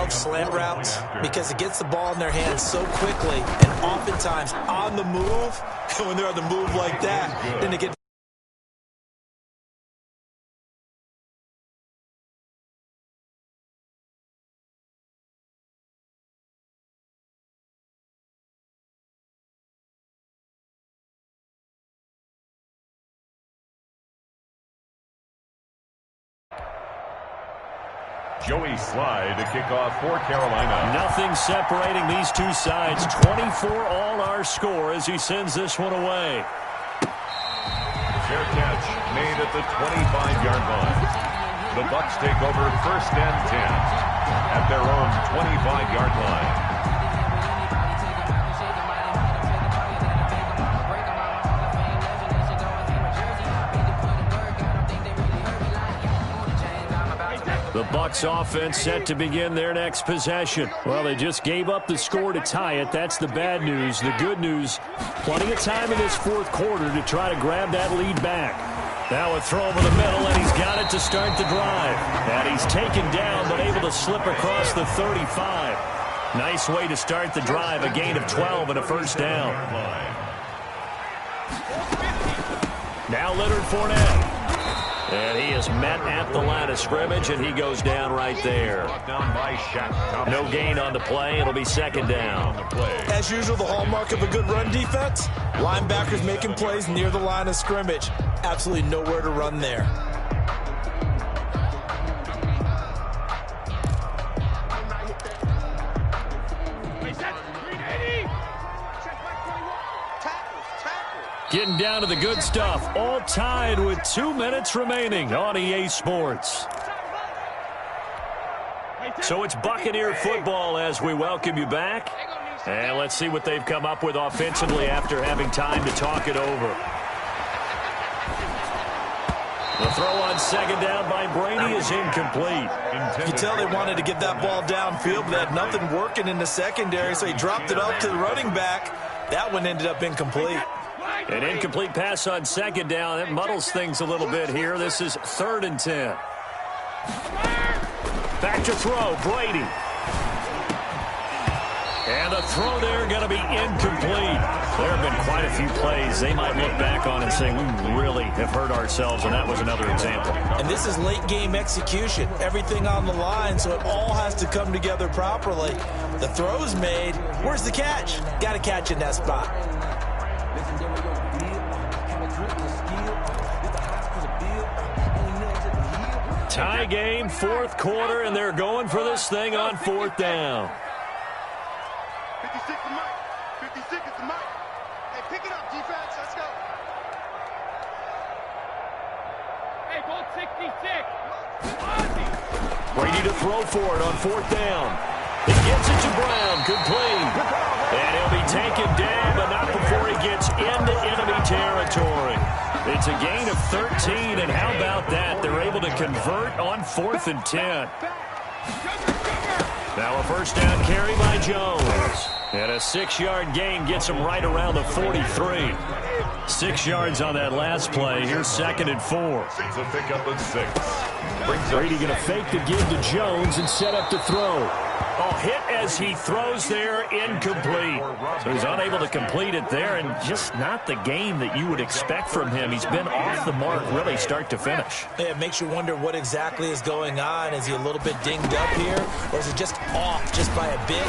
love slant routes because it gets the ball in their hands so quickly and oftentimes on the move. And when they're on the move like that, then they get Joey Slye to kick off for Carolina. Nothing separating these two sides. 24 all our score as he sends this one away. Fair catch made at the 25-yard line. The Bucs take over 1st and 10 at their own 25-yard line. The Bucs offense set to begin their next possession. Well, they just gave up the score to tie it. That's the bad news. The good news, plenty of time in this 4th quarter to try to grab that lead back. Now a throw over the middle, and he's got it to start the drive. And he's taken down, but able to slip across the 35. Nice way to start the drive, a gain of 12 and a 1st down. Now Leonard Fournette. And he is met at the line of scrimmage, and he goes down right there. No gain on the play. It'll be 2nd down. As usual, the hallmark of a good run defense, linebackers making plays near the line of scrimmage. Absolutely nowhere to run there. Getting down to the good stuff. All tied with 2 minutes remaining on EA Sports. So it's Buccaneer football as we welcome you back. And let's see what they've come up with offensively after having time to talk it over. The throw on 2nd down by Brady is incomplete. You can tell they wanted to get that ball downfield, but they had nothing working in the secondary, so he dropped it off to the running back. That one ended up incomplete. An incomplete pass on 2nd down. It muddles things a little bit here. This is 3rd and 10. Back to throw, Brady. And the throw there going to be incomplete. There have been quite a few plays they might look back on and say, we really have hurt ourselves, and that was another example. And this is late-game execution. Everything on the line, so it all has to come together properly. The throw's made. Where's the catch? Got to catch in that spot. Tie game, 4th quarter, and they're going for this thing on 4th down. 56 is Mike. 56 is Mike. Hey, pick it up, defense. Let's go. Hey, goal 66. Brady to throw for it on 4th down. He gets it to Brown, complete. And he'll be taken down, but not before he gets into enemy territory. It's a gain of 13, and how about that? They're able to convert on 4th and 10. Now a 1st down carry by Jones. And a 6-yard gain gets him right around the 43. 6 yards on that last play. Here's 2nd and 4. It's a pickup of 6. Brady going to fake the give to Jones and set up to throw. Oh, hit as he throws there, incomplete. So he's unable to complete it there, and just not the game that you would expect from him. He's been off the mark really start to finish. Yeah, it makes you wonder what exactly is going on. Is he a little bit dinged up here, or is it just off just by a bit?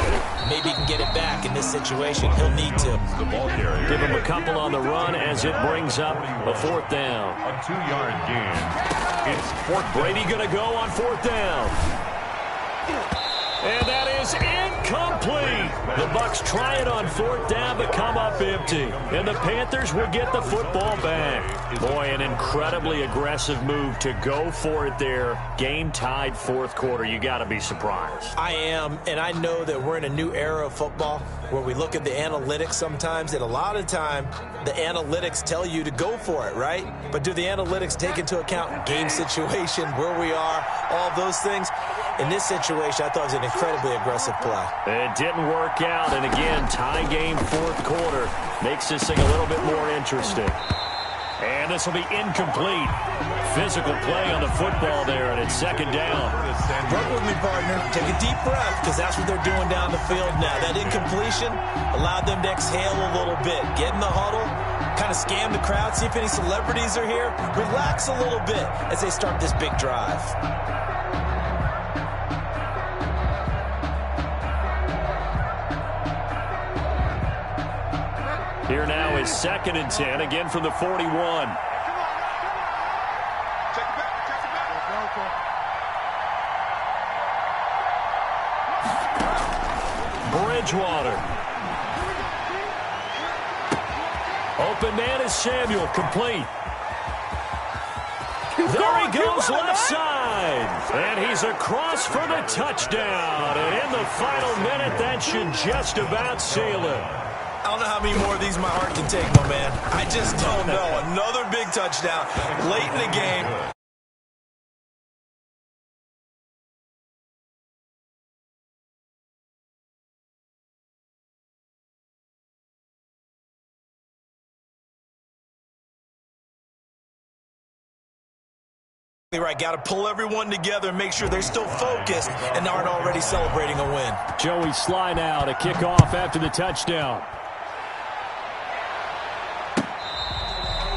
Maybe he can get it back in this situation. He'll need to. The ball carrier. Give him a couple on the run as it brings up a 4th down. A 2-yard gain. It's 4th. Brady going to go on 4th down. And that is incomplete. The Bucs try it on 4th down, but come up empty. And the Panthers will get the football back. Boy, an incredibly aggressive move to go for it there. Game tied 4th quarter. You got to be surprised. I am, and I know that we're in a new era of football where we look at the analytics sometimes, and a lot of time the analytics tell you to go for it, right? But do the analytics take into account game situation, where we are, all those things? In this situation, I thought it was an incredibly aggressive play. It didn't work out, and again, tie game 4th quarter makes this thing a little bit more interesting. And And this will be incomplete. Physical play on the football there, and it's second down. Work with me, partner. Take a deep breath, because that's what they're doing down the field now. That incompletion allowed them to exhale a little bit. Get in the huddle, kind of scan the crowd, see if any celebrities are here. Relax a little bit as they start this big drive. Here now is 2nd and 10, again from the 41. Bridgewater. Open man is Samuel, complete. There he goes, left side. And he's across for the touchdown. And in the final minute, that should just about seal it. I don't know how many more of these my heart can take, my man. I just don't know. Another big touchdown late in the game. Right, got to pull everyone together and make sure they're still focused and aren't already celebrating a win. Joey Sly now to kick off after the touchdown.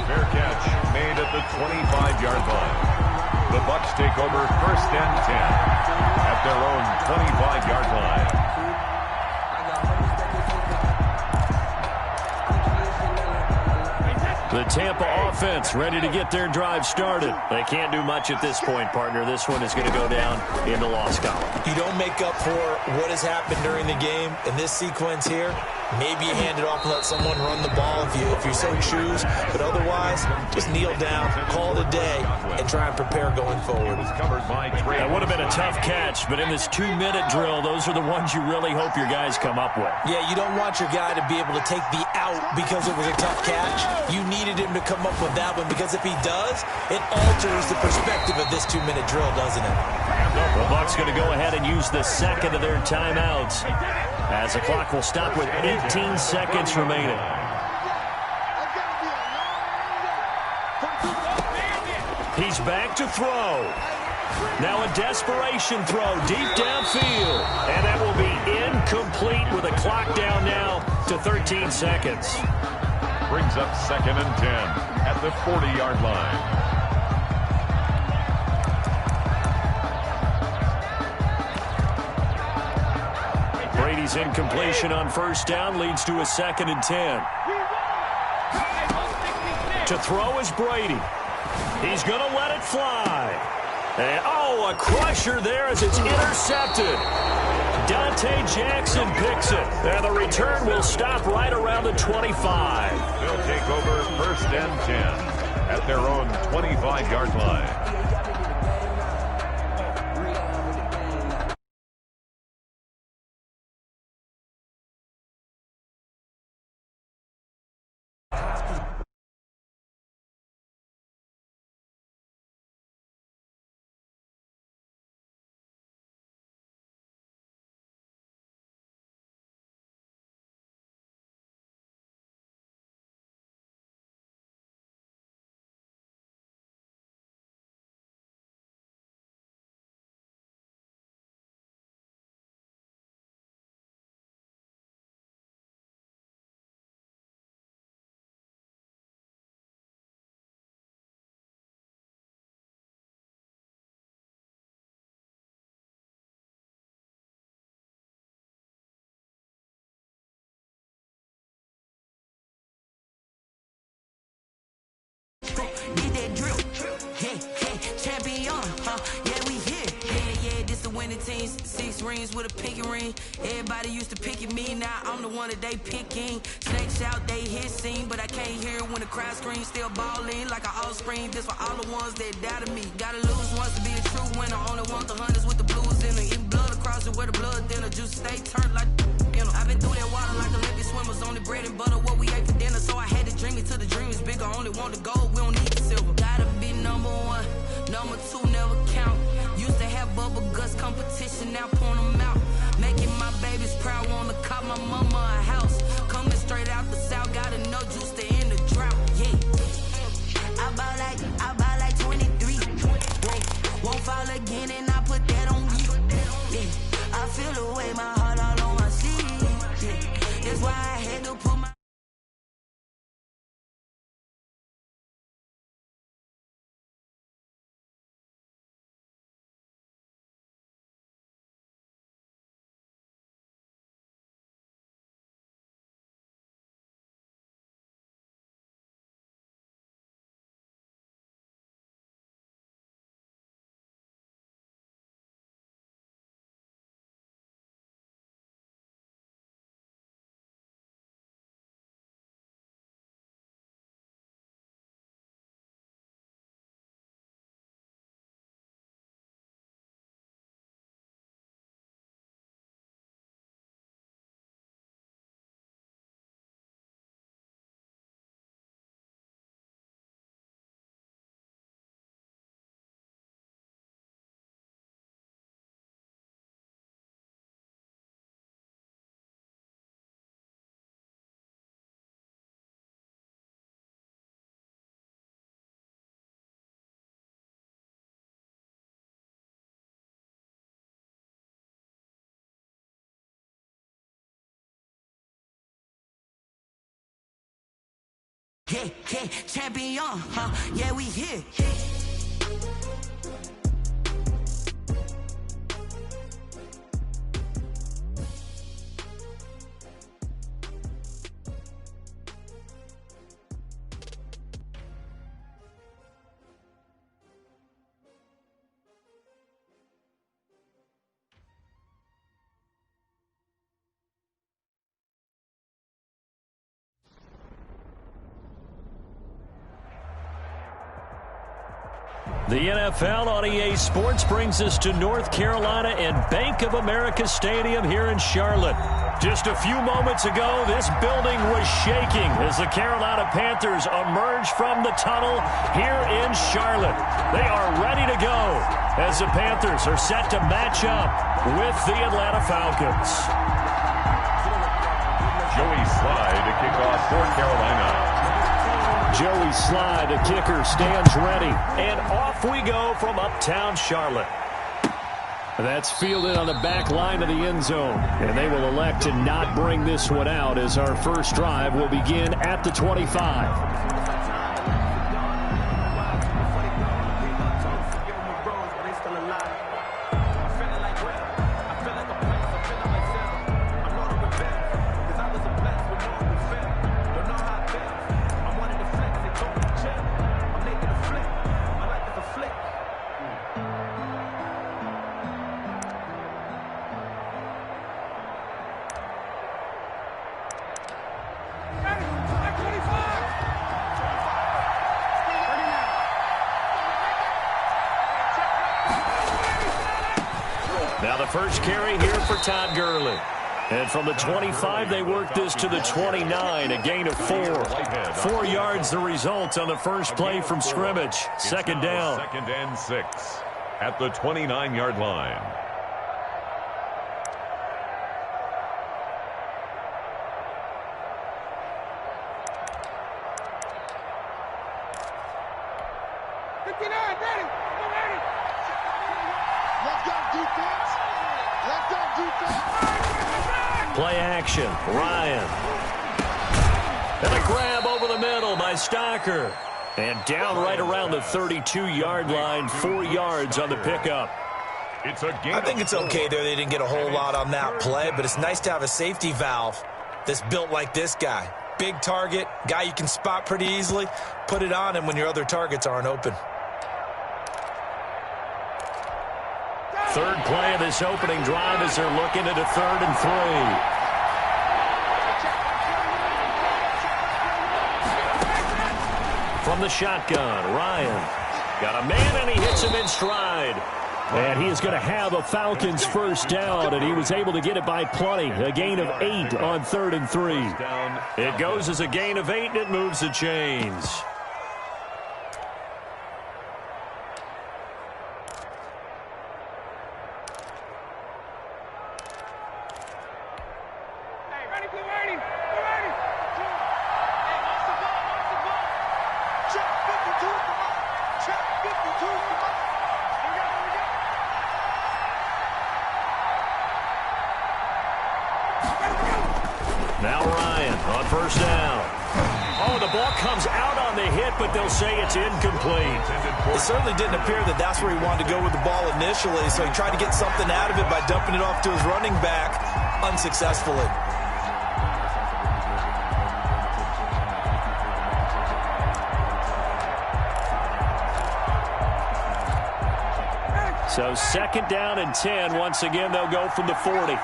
Fair catch made at the 25-yard line. The Bucs take over 1st and 10 at their own 25-yard line. The Tampa offense ready to get their drive started. They can't do much at this point, partner. This one is going to go down in the loss column. You don't make up for what has happened during the game in this sequence here. Maybe you hand it off and let someone run the ball if you so choose. But otherwise, just kneel down, call it a day, and try and prepare going forward. That would have been a tough catch, but in this 2-minute drill, those are the ones you really hope your guys come up with. Yeah, you don't want your guy to be able to take the out because it was a tough catch. You needed him to come up with that one, because if he does, it alters the perspective of this 2-minute drill, doesn't it? The Bucs going to go ahead and use the second of their timeouts, as the clock will stop with 18 seconds remaining. He's back to throw. Now a desperation throw deep downfield. And that will be incomplete with a clock down now to 13 seconds. Brings up 2nd and 10 at the 40-yard line. Brady's incompletion on 1st down leads to a 2nd and 10. To throw is Brady. He's going to let it fly. And, a crusher there as it's intercepted. Dante Jackson picks it. And the return will stop right around the 25. They'll take over 1st and 10 at their own 25-yard line. Get that drill. Champion, yeah, we here. Yeah, this the winning team. 6 rings with a pinky ring. Everybody used to picking me, now I'm the one that they picking. Snakes out, they hit scene, but I can't hear when the crowd screams. Still balling like an offspring. This for all the ones that doubted me. Gotta lose once to be a true winner. Only want the hunters with the blues in it. Eating blood across it where the blood thinner. Juice stay turned like I've been through that water like Olympic swimmers. Only bread and butter, what we ate for dinner. So I had to dream it till the dream is bigger. Only want the gold, we don't need the silver. Gotta be number 1, number 2 never count. Used to have bubble guts competition, now point them out. Making my babies proud, wanna cop my mama a house. Coming straight out the south, gotta know juice to end the drought, yeah. I hey, hey, champion, yeah, we here. The NFL on EA Sports brings us to North Carolina and Bank of America Stadium here in Charlotte. Just a few moments ago, this building was shaking as the Carolina Panthers emerged from the tunnel here in Charlotte. They are ready to go as the Panthers are set to match up with the Atlanta Falcons. Joey Slye to kick off for Carolina. Joey Slye, the kicker, stands ready. And off we go from uptown Charlotte. That's fielded on the back line of the end zone. And they will elect to not bring this one out as our first drive will begin at the 25. Now the first carry here for Todd Gurley. And from the 25, they work this to the 29, a gain of 4. 4 yards the result on the first play from scrimmage. Second down. 2nd and 6 at the 29-yard line. Play action. Ryan. And a grab over the middle by Stocker. And down right around the 32-yard line. 4 yards on the pickup. It's a game. I think it's okay there. They didn't get a whole lot on that play, but it's nice to have a safety valve that's built like this guy. Big target, guy you can spot pretty easily. Put it on him when your other targets aren't open. Third play of this opening drive as they're looking at a 3rd and 3. From the shotgun, Ryan got a man and he hits him in stride. And he is going to have a Falcons first down, and he was able to get it by plenty. A gain of 8 on 3rd and 3. It goes as a gain of 8, and it moves the chains. Now Ryan on first down. Oh, the ball comes out on the hit, but they'll say it's incomplete. It certainly didn't appear that that's where he wanted to go with the ball initially, so he tried to get something out of it by dumping it off to his running back unsuccessfully. So 2nd down and 10. Once again, they'll go from the 40.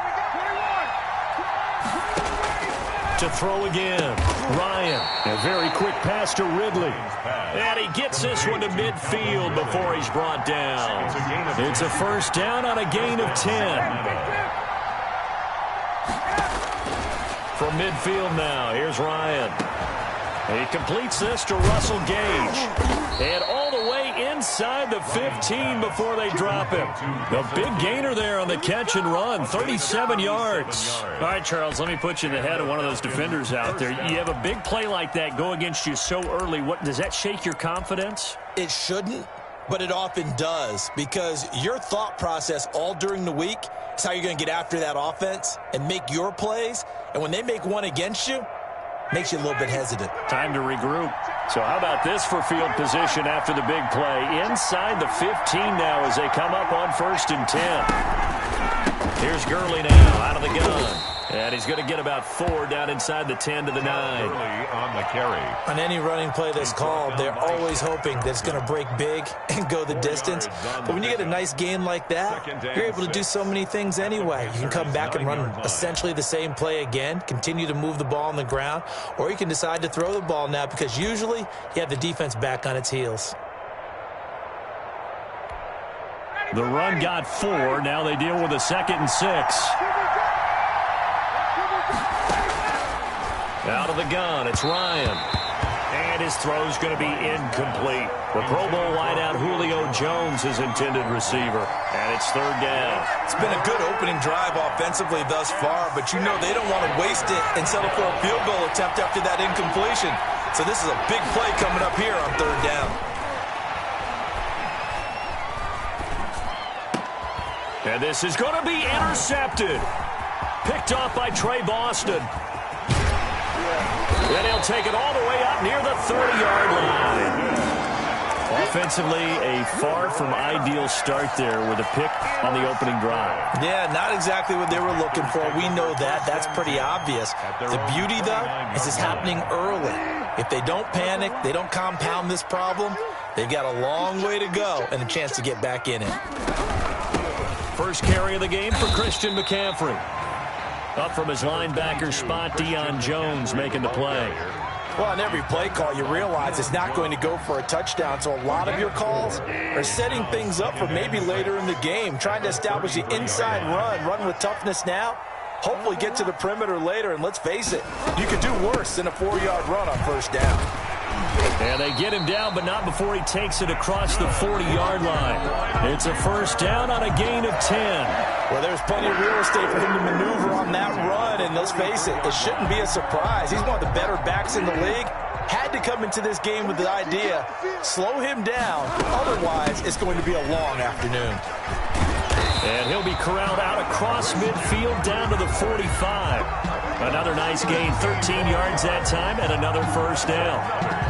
To throw again. Ryan. A very quick pass to Ridley. And he gets this one to midfield before he's brought down. It's a first down on a gain of 10. From midfield now, here's Ryan. He completes this to Russell Gage. And all the way inside the 15 before they drop him. The big gainer there on the catch and run, 37 yards. All right, Charles, let me put you in the head of one of those defenders out there. You have a big play like that go against you so early. Does that shake your confidence? It shouldn't, but it often does, because your thought process all during the week is how you're going to get after that offense and make your plays. And when they make one against you, makes you a little bit hesitant. Time to regroup. So how about this for field position after the big play? Inside the 15 now as they come up on 1st and 10. Here's Gurley now out of the gun. And he's going to get about 4 down inside the 10 to the 9. Gurley on the carry. On any running play that's called, they're always hoping that it's going to break big and go the distance. But when you get a nice gain like that, you're able to do so many things anyway. You can come back and run essentially the same play again, continue to move the ball on the ground, or you can decide to throw the ball now because usually you have the defense back on its heels. The run got 4. Now they deal with a 2nd and 6. Out of the gun, it's Ryan. And his throw's going to be incomplete. The Pro Bowl wideout Julio Jones is intended receiver. And it's 3rd down. It's been a good opening drive offensively thus far, but you know they don't want to waste it and settle for a field goal attempt after that incompletion. So this is a big play coming up here on 3rd down. And this is going to be intercepted. Picked off by Trey Boston. And he'll take it all the way up near the 30-yard line. Offensively, a far from ideal start there with a pick on the opening drive. Yeah, not exactly what they were looking for. We know that. That's pretty obvious. The beauty, though, is it's happening early. If they don't panic, they don't compound this problem, they've got a long way to go and a chance to get back in it. First carry of the game for Christian McCaffrey. Up from his linebacker spot, Deion Jones making the play. Well, on every play call, you realize it's not going to go for a touchdown, so a lot of your calls are setting things up for maybe later in the game, trying to establish the inside run with toughness now, hopefully get to the perimeter later, and let's face it, you could do worse than a 4-yard run on 1st down. And they get him down, but not before he takes it across the 40-yard line. It's a 1st down on a gain of 10. Well, there's plenty of real estate for him to maneuver on that run, and let's face it, it shouldn't be a surprise. He's one of the better backs in the league. Had to come into this game with the idea, slow him down, otherwise it's going to be a long afternoon. And he'll be corralled out across midfield down to the 45. Another nice gain, 13 yards that time, and another 1st down.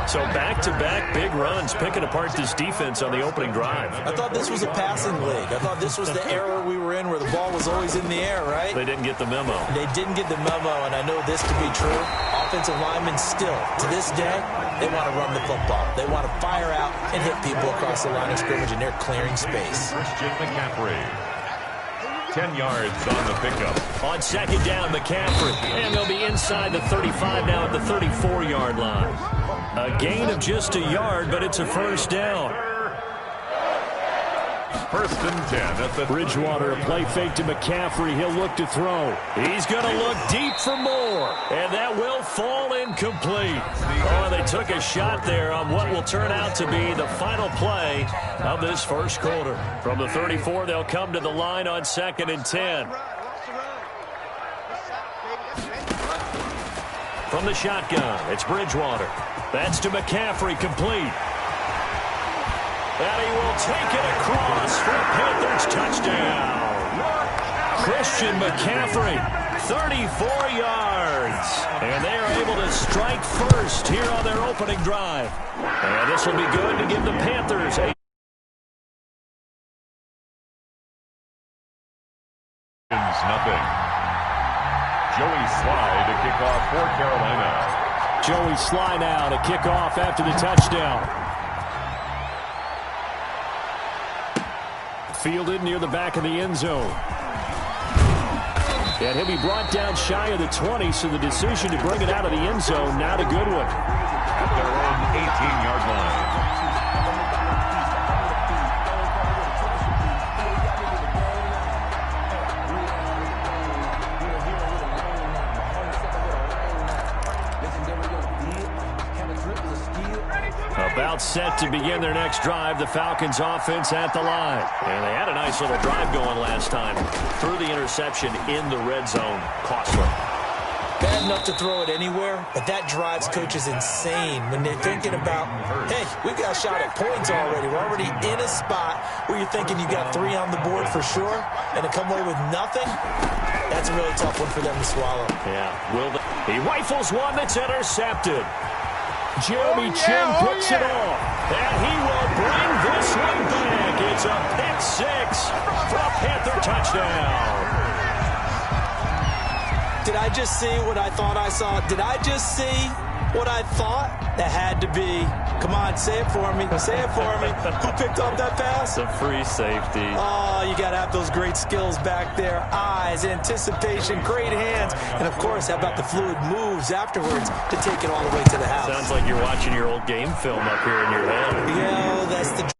So back-to-back big runs, picking apart this defense on the opening drive. I thought this was a passing league. I thought this was the era we were in where the ball was always in the air, right? They didn't get the memo. They didn't get the memo, and I know this to be true. Offensive linemen still, to this day, they want to run the football. They want to fire out and hit people across the line of scrimmage, and they're clearing space. Christian McCaffrey. 10 yards on the pickup. On 2nd down, McCaffrey. And they'll be inside the 35 now at the 34-yard line. A gain of just a yard, but it's a 1st down. 1st and 10 at the Bridgewater, a play fake to McCaffrey. He'll look to throw. He's going to look deep for more. And that will fall incomplete. Oh, they took a shot there on what will turn out to be the final play of this 1st quarter. From the 34, they'll come to the line on 2nd and 10. From the shotgun, it's Bridgewater. That's to McCaffrey, complete. And he will take it across for a Panthers touchdown. Christian McCaffrey, 34 yards. And they are able to strike first here on their opening drive. And this will be good to give the Panthers a nothing. Joey Sly to kick off for Carolina. Joey Sly now to kick off after the touchdown. Fielded near the back of the end zone. And he'll be brought down shy of the 20, so the decision to bring it out of the end zone, not a good one. At their own 18-yard line. About set to begin their next drive, the Falcons offense at the line. And they had a nice little drive going last time. Threw the interception in the red zone. Costly. Bad enough to throw it anywhere, but that drives coaches insane when they're thinking about, hey, we've got a shot at points already. We're already in a spot where you're thinking you got 3 on the board for sure, and to come away with nothing, that's That's a really tough one for them to swallow. Yeah. He rifles one that's intercepted. Jeremy Chin picks it off. And he will bring this one back. It's a pick six for a Panther touchdown. Did I just see what I thought I saw? Did I just see what I thought? That had to be. Come on, say it for me. Say it for me. Who picked up that pass? The free safety. Oh, you got to have those great skills back there. Eyes, anticipation, great hands. And, of course, how about the fluid moves afterwards to take it all the way to the house? Sounds like you're watching your old game film up here in your head. Yeah, that's the...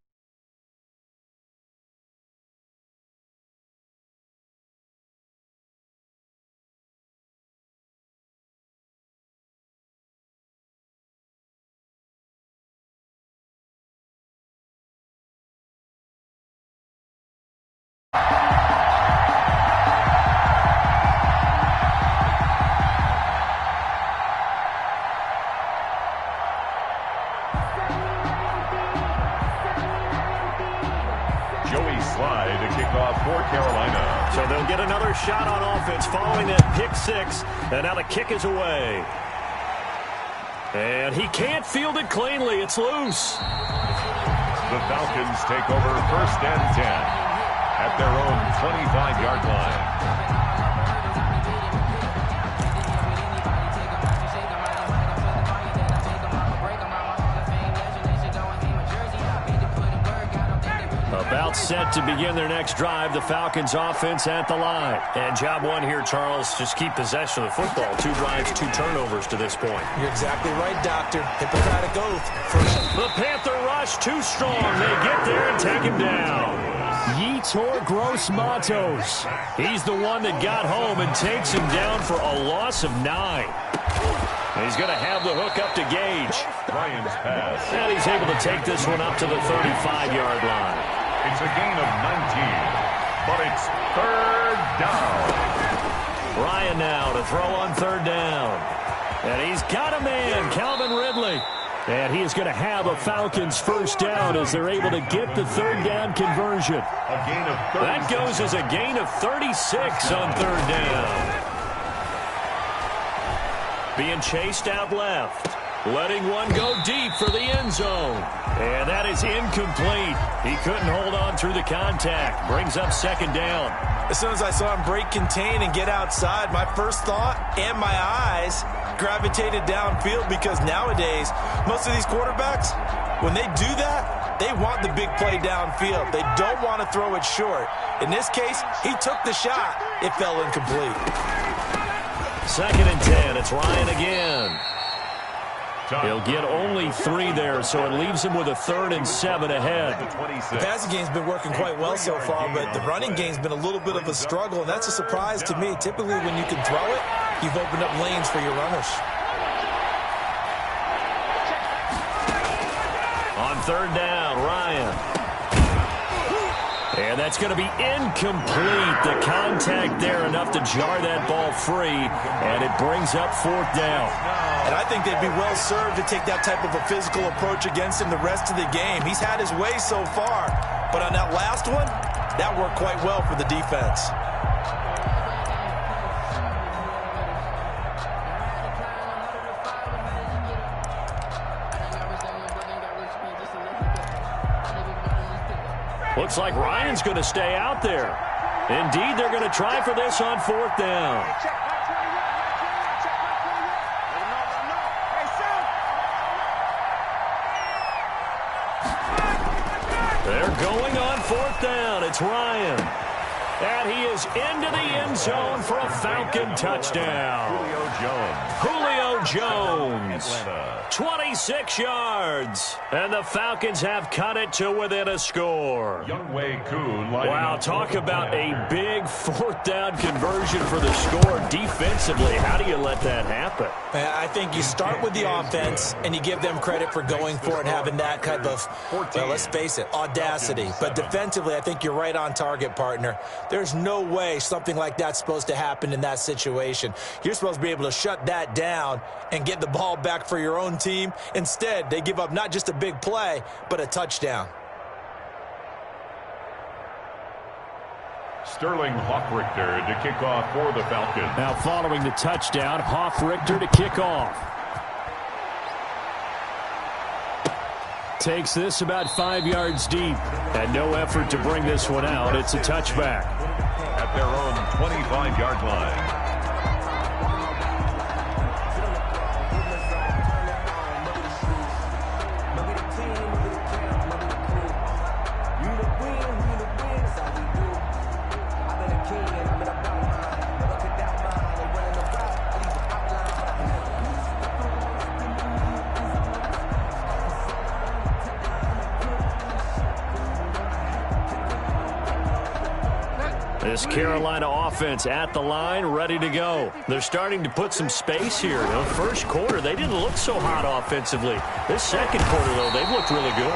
So they'll get another shot on offense following that pick six. And now the kick is away. And he can't field it cleanly. It's loose. The Falcons take over 1st and 10 at their own 25-yard line. About set to begin their next drive. The Falcons offense at the line. And job one here, Charles, just keep possession of the football. 2 drives, 2 turnovers to this point. You're exactly right, Doctor. Hippocratic oath. First. The Panther rush too strong. They get there and take him down. Yetur Gross-Matos. He's the one that got home and takes him down for a loss of 9. He's going to have the hook up to Gage. Ryan's pass. And he's able to take this one up to the 35-yard line. It's a gain of 19, but it's 3rd down. Ryan now to throw on 3rd down. And he's got a man, Calvin Ridley. And he is going to have a Falcons 1st down as they're able to get the 3rd down conversion. A gain of 36. That goes as a gain of 36 on 3rd down. Being chased out left. Letting one go deep for the end zone. And that is incomplete. He couldn't hold on through the contact. Brings up 2nd down. As soon as I saw him break contain and get outside, my first thought and my eyes gravitated downfield because nowadays, most of these quarterbacks, when they do that, they want the big play downfield. They don't want to throw it short. In this case, he took the shot. It fell incomplete. 2nd and 10. It's Ryan again. He'll get only 3 there, so it leaves him with a 3rd and 7 ahead. The passing game's been working quite well so far, but the running game's been a little bit of a struggle, and that's a surprise to me. Typically, when you can throw it, you've opened up lanes for your runners. On 3rd down, Ryan. And that's going to be incomplete. The contact there enough to jar that ball free, and it brings up 4th down. And I think they'd be well served to take that type of a physical approach against him the rest of the game. He's had his way so far, but on that last one, that worked quite well for the defense. Looks like Ryan's going to stay out there. Indeed, they're going to try for this on 4th down. They're going on 4th down. It's Ryan. And he is into the end zone for a Falcon touchdown. Julio Jones. 26 yards. And the Falcons have cut it to within a score. Wow, talk about a big 4th down conversion for the score. Defensively, how do you let that happen? I think you start with the offense, and you give them credit for going for it and having that type of, well, let's face it, audacity. But defensively, I think you're right on target, partner. There's no way something like that's supposed to happen in that situation. You're supposed to be able to shut that down and get the ball back for your own team. Instead, they give up not just a big play, but a touchdown. Sterling Hoffrichter to kick off for the Falcons. Now following the touchdown, Hoffrichter to kick off. Takes this about 5 yards deep. And no effort to bring this one out. It's a touchback. At their own 25-yard line. This Carolina offense at the line, ready to go. They're starting to put some space here. In the first quarter, they didn't look so hot offensively. This second quarter, though, they've looked really good.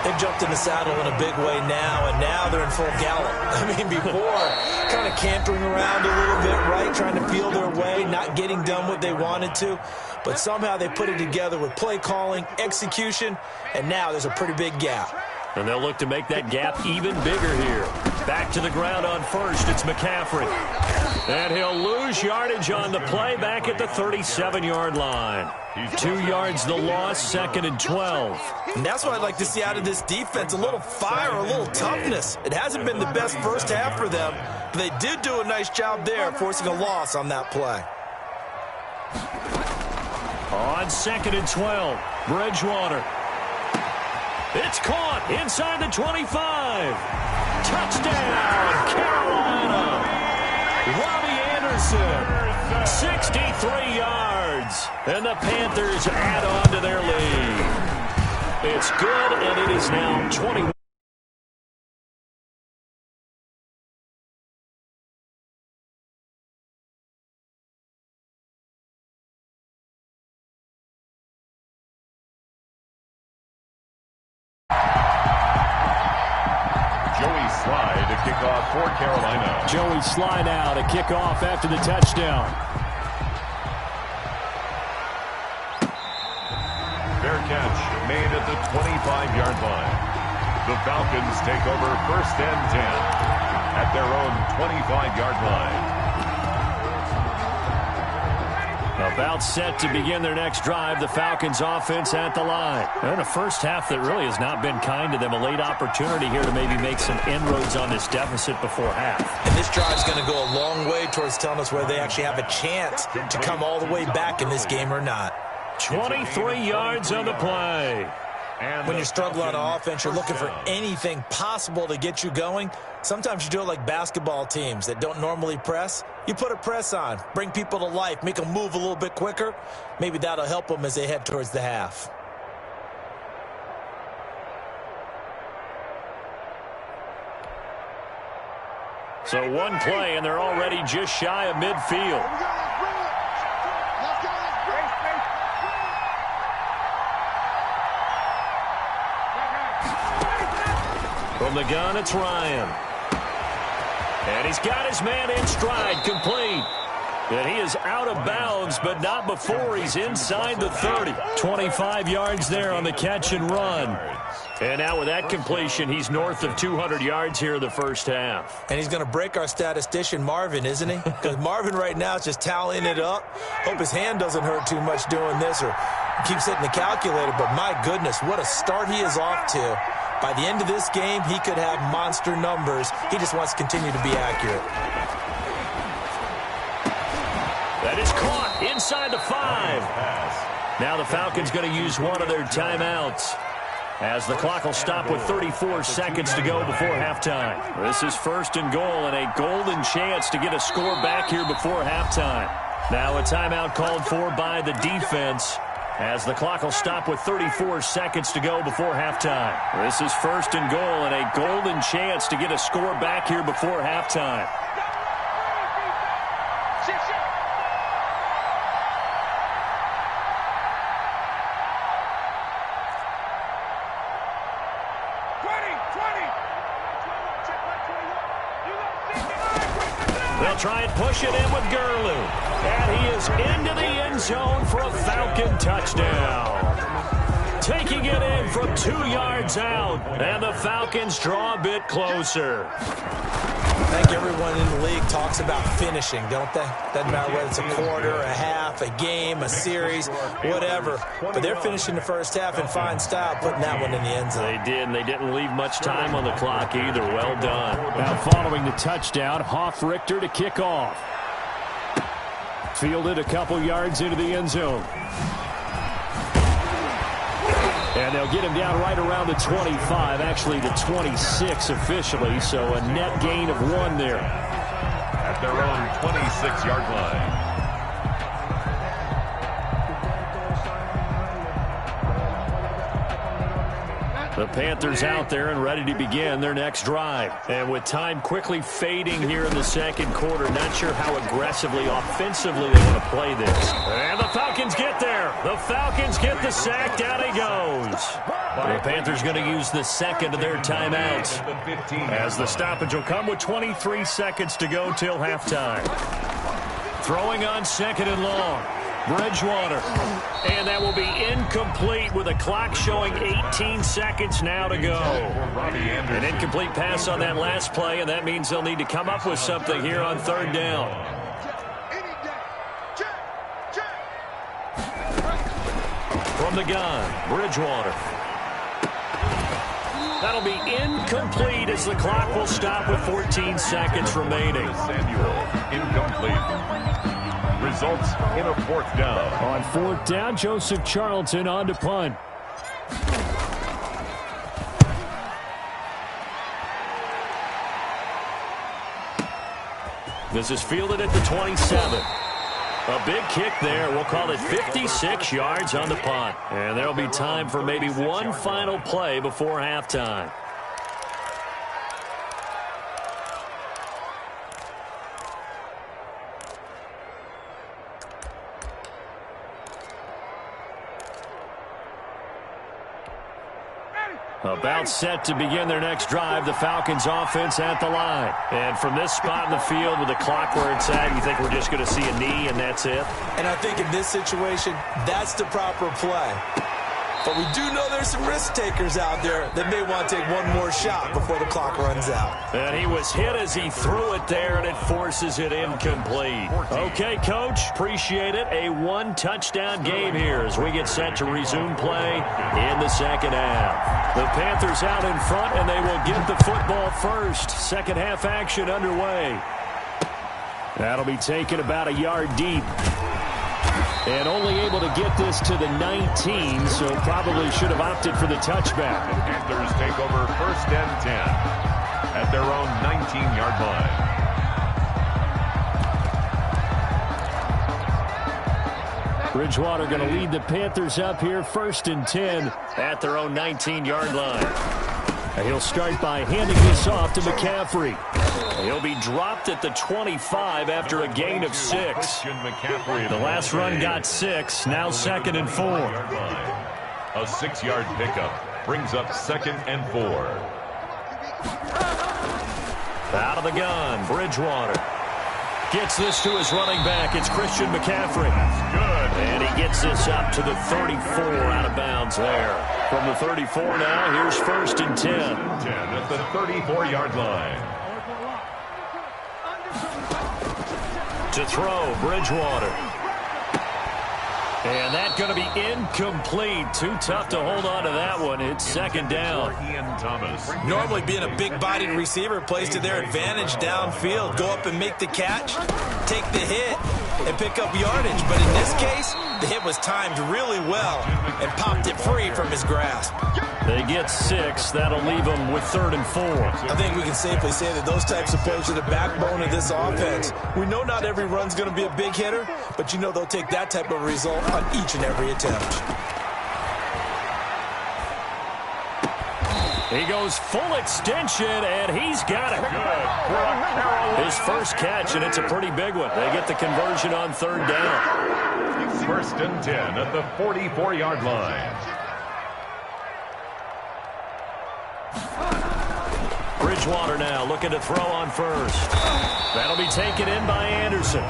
They've jumped in the saddle in a big way now, and now they're in full gallop. I mean, before, kind of cantering around a little bit, right, trying to feel their way, not getting done what they wanted to. But somehow they put it together with play calling, execution, and now there's a pretty big gap. And they'll look to make that gap even bigger here. Back to the ground on first, it's McCaffrey. And he'll lose yardage on the play back at the 37-yard line. 2 yards the loss, 2nd and 12. And that's what I'd like to see out of this defense, a little fire, a little toughness. It hasn't been the best first half for them, but they did do a nice job there, forcing a loss on that play. On 2nd and 12, Bridgewater. It's caught inside the 25. Touchdown, Carolina. Robbie Anderson, 63 yards. And the Panthers add on to their lead. It's good, and it is now 21. For Carolina. Joey Sly now to kick off after the touchdown. Fair catch made at the 25-yard line. The Falcons take over 1st and 10 at their own 25-yard line. About set to begin their next drive, the Falcons offense at the line. And a first half that really has not been kind to them. A late opportunity here to maybe make some inroads on this deficit before half. And this drive is going to go a long way towards telling us whether they actually have a chance to come all the way back in this game or not. 23 yards on the play. When you're struggling on offense, you're looking for anything possible to get you going. Sometimes you do it like basketball teams that don't normally press. You put a press on, bring people to life, make them move a little bit quicker. Maybe that'll help them as they head towards the half. So one play, and they're already just shy of midfield. From the gun, it's Ryan. And he's got his man in stride, complete. And he is out of bounds, but not before he's inside the 30. 25 yards there on the catch and run. And now with that completion, he's north of 200 yards here in the first half. And he's going to break our statistician, Marvin, isn't he? Because Marvin right now is just tallying it up. Hope his hand doesn't hurt too much doing this or keeps hitting the calculator. But my goodness, what a start he is off to. By the end of this game, he could have monster numbers. He just wants to continue to be accurate. That is caught inside the 5. Now the Falcons going to use one of their timeouts, as the clock will stop with 34 seconds to go before halftime. This is 1st and goal, and a golden chance to get a score back here before halftime. Now a timeout called for by the defense, as the clock will stop with 34 seconds to go before halftime. This is 1st and goal, and a golden chance to get a score back here before halftime. They'll try and push it in with Gurley. And he is into the end zone for a Falcon touchdown. Taking it in from 2 yards out. And the Falcons draw a bit closer. I think everyone in the league talks about finishing, don't they? Doesn't matter whether it's a quarter, a half, a game, a series, whatever. But they're finishing the first half in fine style, putting that one in the end zone. They did, and they didn't leave much time on the clock either. Well done. Now following the touchdown, Hoff-Richter to kick off. Fielded a couple yards into the end zone. And they'll get him down right around the 25, actually the 26 officially, so a net gain of 1 there. At their own 26-yard line. The Panthers out there and ready to begin their next drive. And with time quickly fading here in the second quarter, not sure how aggressively, offensively they want to play this. And the Falcons get there. The Falcons get the sack. Down he goes. The Panthers going to use the second of their timeouts, as the stoppage will come with 23 seconds to go till halftime. Throwing on second and long. Bridgewater. And that will be incomplete with a clock showing 18 seconds now to go. An incomplete pass on that last play, and that means they'll need to come up with something here on third down. From the gun, Bridgewater. That'll be incomplete as the clock will stop with 14 seconds remaining. Samuel, incomplete. Results in a fourth down. On fourth down, Joseph Charlton on to punt. This is fielded at the 27. A big kick there. We'll call it 56 yards on the punt. And there'll be time for maybe one final play before halftime. About set to begin their next drive, the Falcons offense at the line. And from this spot in the field with the clock where it's at, you think we're just going to see a knee and that's it? And I think in this situation, that's the proper play. But we do know there's some risk takers out there that may want to take one more shot before the clock runs out. And he was hit as he threw it there, and it forces it incomplete. Okay, Coach, appreciate it. A one-touchdown game here as we get set to resume play in the second half. The Panthers out in front, and they will get the football first. Second half action underway. That'll be taken about a yard deep. And only able to get this to the 19, so probably should have opted for the touchback. The Panthers take over first and 10 at their own 19-yard line. Bridgewater going to lead the Panthers up here first and 10 at their own 19-yard line. He'll start by handing this off to McCaffrey. He'll be dropped at the 25 after a gain of 6. The last run got 6, now second and 4. A 6-yard pickup brings up second and 4. Out of the gun, Bridgewater. Gets this to his running back. It's Christian McCaffrey. Good. And he gets this up to the 34 out of bounds there. From the 34 now, here's first and 10. 10 at the 34-yard line. To throw, Bridgewater. And that's going to be incomplete. Too tough to hold on to that one. It's second down. Ian Thomas. Normally being a big-bodied receiver plays to their advantage downfield. Go up and make the catch, take the hit, and pick up yardage. But in this case, the hit was timed really well and popped it free from his grasp. They get 6. That'll leave them with third and 4. I think we can safely say that those types of plays are the backbone of this offense. We know not every run's going to be a big hitter, but you know they'll take that type of result on each and every attempt. He goes full extension, and he's got it. His first catch, and it's a pretty big one. They get the conversion on third down. First and 10 at the 44-yard line. Bridgewater now looking to throw on first. That'll be taken in by Anderson.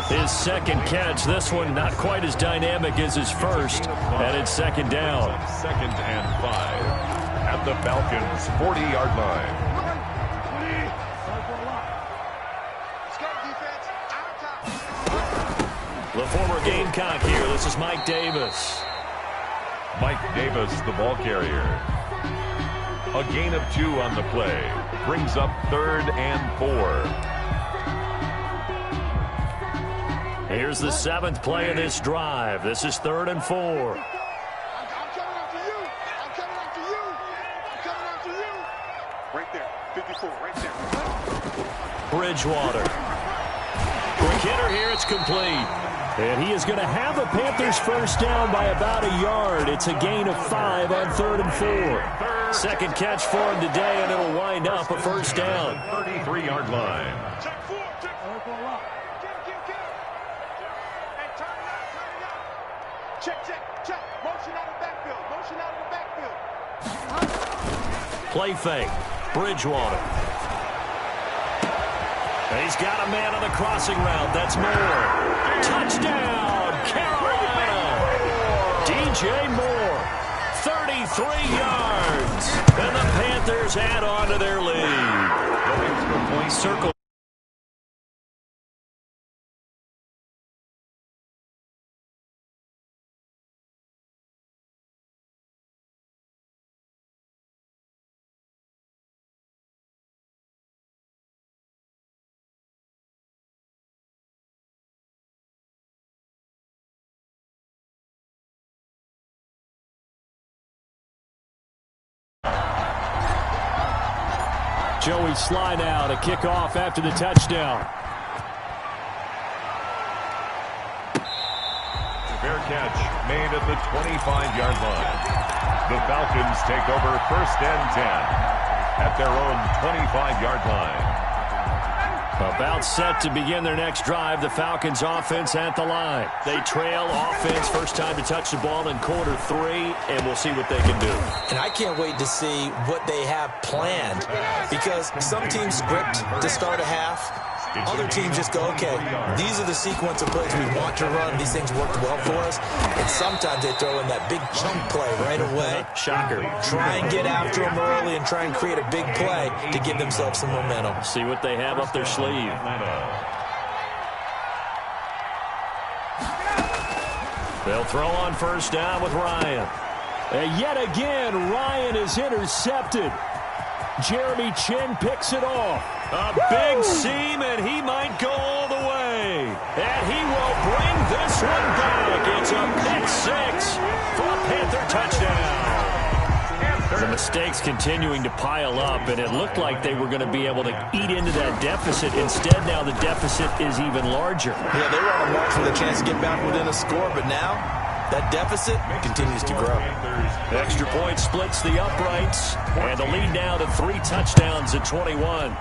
His second catch. This one not quite as dynamic as his first, and it's second down. Second and 5 at the Falcons' 40-yard line. The former Gamecock here. This is Mike Davis. Mike Davis, the ball carrier. A gain of 2 on the play. Brings up 3rd and 4. Here's the 7th play of this drive. This is 3rd and 4. I'm coming after you. I'm coming after you. I'm coming after you. Right there. 54, right there. Bridgewater. Quick hitter here. It's complete. And he is going to have the Panthers first down by about a yard. It's a gain of 5 on 3rd and 4. Second catch for him today, and it'll wind up a first down. 33-yard line. Check 4, check 4. Get. Hey, turn it up. Check. Motion out of the backfield. Play fake. Bridgewater. He's got a man on the crossing route. That's Moore. Touchdown, Carolina. DJ Moore, 33 yards. And the Panthers add on to their lead. Circle. Joey Sly now to kick off after the touchdown. Fair catch made at the 25-yard line. The Falcons take over 1st and 10 at their own 25-yard line. About set to begin their next drive. The Falcons offense at the line. They trail offense, first time to touch the ball in quarter 3, and we'll see what they can do. And I can't wait to see what they have planned, because some teams script to start a half. Other teams just go, okay, these are the sequence of plays we want to run. These things worked well for us. And sometimes they throw in that big chunk play right away. Shocker. Try and get after them early and try and create a big play to give themselves some momentum. See what they have up their sleeve. They'll throw on first down with Ryan. And yet again, Ryan is intercepted. Jeremy Chin picks it off. A big seam, and he might go all the way. And he will bring this one back. It's a pick 6 for a Panther touchdown. The mistakes continuing to pile up, and it looked like they were going to be able to eat into that deficit. Instead, now the deficit is even larger. Yeah, they were on a march with a chance to get back within a score, but now that deficit continues to grow. Extra point splits the uprights, and the lead now to 3 touchdowns at 21.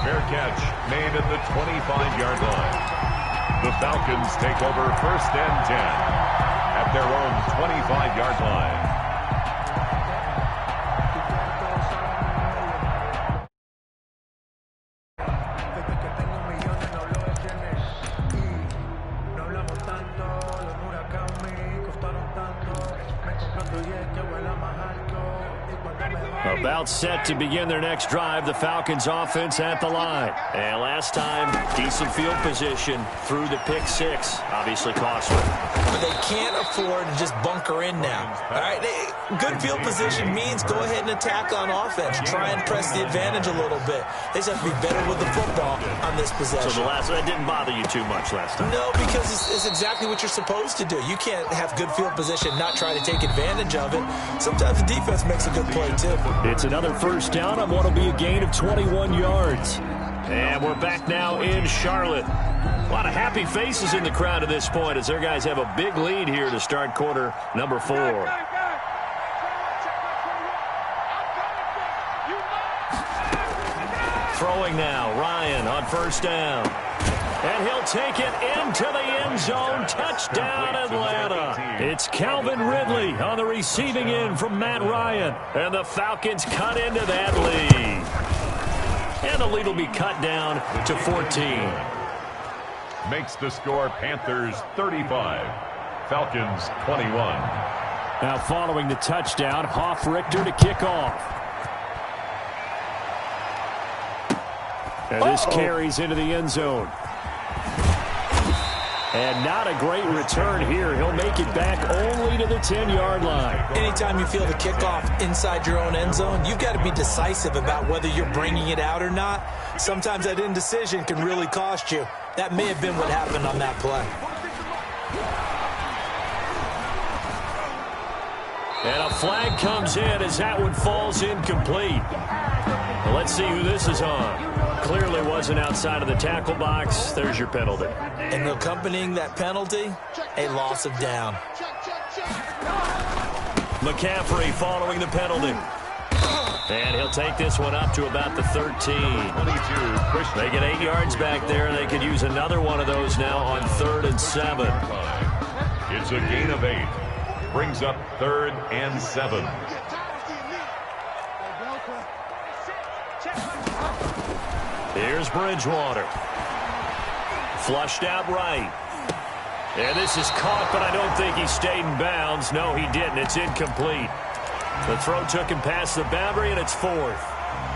Fair catch made at the 25-yard line. The Falcons take over 1st and 10 at their own 25-yard line. About set to begin their next drive. The Falcons offense at the line. And last time, decent field position through the pick 6. Obviously costly. But they can't afford to just bunker in now. All right, good field position means go ahead and attack on offense. Try and press the advantage a little bit. They just have to be better with the football on this possession. So that didn't bother you too much last time? No, because it's exactly what you're supposed to do. You can't have good field position, not try to take advantage of it. Sometimes the defense makes a good play, too. It's another first down on what will be a gain of 21 yards. And we're back now in Charlotte. A lot of happy faces in the crowd at this point as their guys have a big lead here to start quarter number 4. Throwing now, Ryan on first down. And he'll take it into the end zone. Touchdown, Atlanta. It's Calvin Ridley on the receiving end from Matt Ryan. And the Falcons cut into that lead. And the lead will be cut down to 14. Makes the score Panthers 35, Falcons 21. Now following the touchdown, Hoff Richter to kick off. And this carries into the end zone. And not a great return here. He'll make it back only to the 10-yard line. Anytime you feel the kickoff inside your own end zone, you've got to be decisive about whether you're bringing it out or not. Sometimes that indecision can really cost you. That may have been what happened on that play. And a flag comes in as that one falls incomplete. Well, let's see who this is on. Clearly wasn't outside of the tackle box. There's your penalty. And accompanying that penalty, a loss of down. McCaffrey following the penalty. And he'll take this one up to about the 13. 22. They get 8 yards back there. They could use another one of those now on 3rd and 7. It's a gain of 8. Brings up 3rd and 7. Here's Bridgewater. Flushed out right. And this is caught, but I don't think he stayed in bounds. No, he didn't. It's incomplete. The throw took him past the boundary, and it's 4th.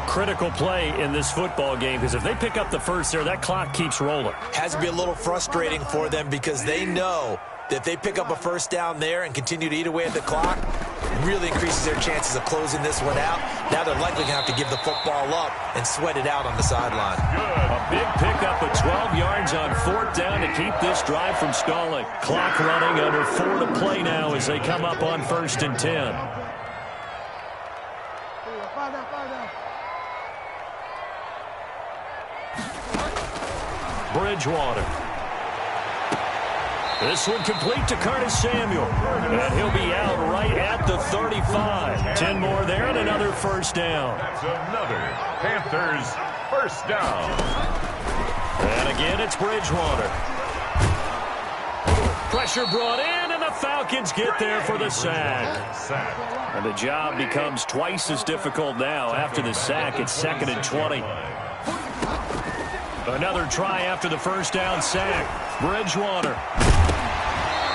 Critical play in this football game, because if they pick up the first there, that clock keeps rolling. Has to be a little frustrating for them because they know that if they pick up a first down there and continue to eat away at the clock, really increases their chances of closing this one out. Now they're likely going to have to give the football up and sweat it out on the sideline. A big pickup of 12 yards on 4th down to keep this drive from stalling. Clock running under 4 to play now as they come up on 1st and 10. Bridgewater. This one complete to Curtis Samuel. And he'll be out right at the 35. 10 more there and another first down. That's another Panthers first down. And again, it's Bridgewater. Pressure brought in, and the Falcons get there for the sack. And the job becomes twice as difficult now. After the sack, it's 2nd and 20. Another try after the first down sack. Bridgewater.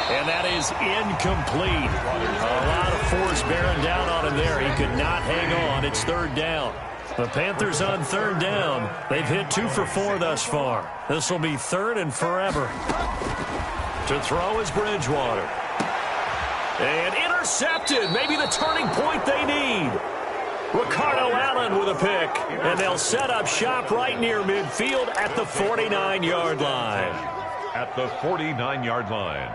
And that is incomplete. A lot of force bearing down on him there. He could not hang on. It's 3rd down. The Panthers on 3rd down. They've hit 2 for 4 thus far. This will be 3rd and forever. To throw is Bridgewater. And intercepted. Maybe the turning point they need. Ricardo Allen with a pick. And they'll set up shop right near midfield at the 49-yard line. At the 49-yard line.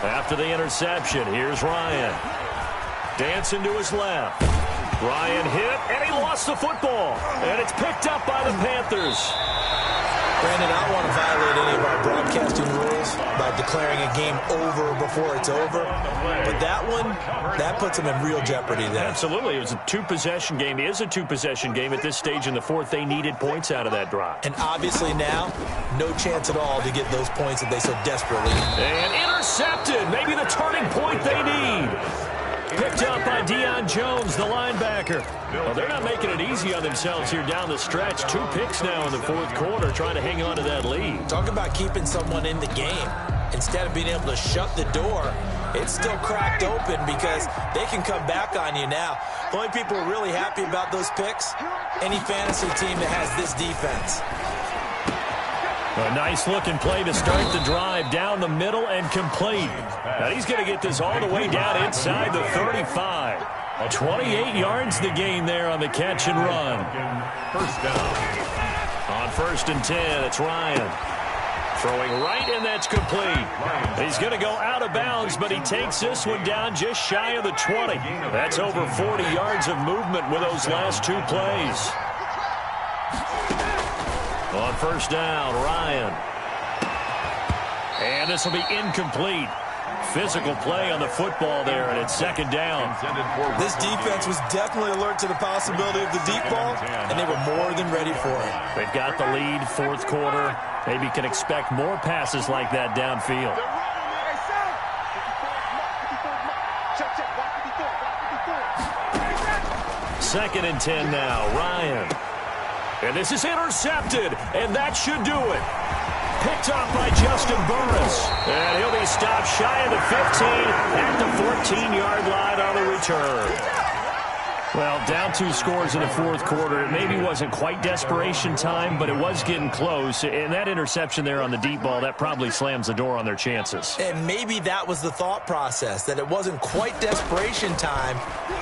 After the interception, here's Ryan. Dancing to his left. Ryan hit, and he lost the football. And it's picked up by the Panthers. Brandon, I don't want to violate any of our broadcasting rules by declaring a game over before it's over. But that one, that puts them in real jeopardy there. Absolutely. It was a 2-possession game. It is a 2-possession game at this stage in the 4th. They needed points out of that drive. And obviously now, no chance at all to get those points that they so desperately need. And intercepted. Maybe the turning point they need. Picked up by Deion Jones, the linebacker. Well, they're not making it easy on themselves here down the stretch. 2 picks now in the 4th quarter, trying to hang on to that lead. Talk about keeping someone in the game. Instead of being able to shut the door, it's still cracked open because they can come back on you now. The only people who are really happy about those picks, any fantasy team that has this defense. A nice-looking play to start the drive down the middle and complete. Now he's going to get this all the way down inside the 35. 28 yards the gain there on the catch and run. First down. On 1st and 10, it's Ryan. Throwing right, and that's complete. He's going to go out of bounds, but he takes this one down just shy of the 20. That's over 40 yards of movement with those last 2 plays. On 1st down, Ryan. And this will be incomplete. Physical play on the football there, and it's 2nd down. This defense was definitely alert to the possibility of the deep ball, and they were more than ready for it. They've got the lead, 4th quarter. Maybe can expect more passes like that downfield. 2nd and 10 now, Ryan. And this is intercepted, and that should do it. Picked off by Justin Burris. And he'll be stopped shy of the 15 at the 14-yard line on the return. Well, down 2 scores in the fourth quarter. It maybe wasn't quite desperation time, but it was getting close. And that interception there on the deep ball, that probably slams the door on their chances. And maybe that was the thought process, that it wasn't quite desperation time.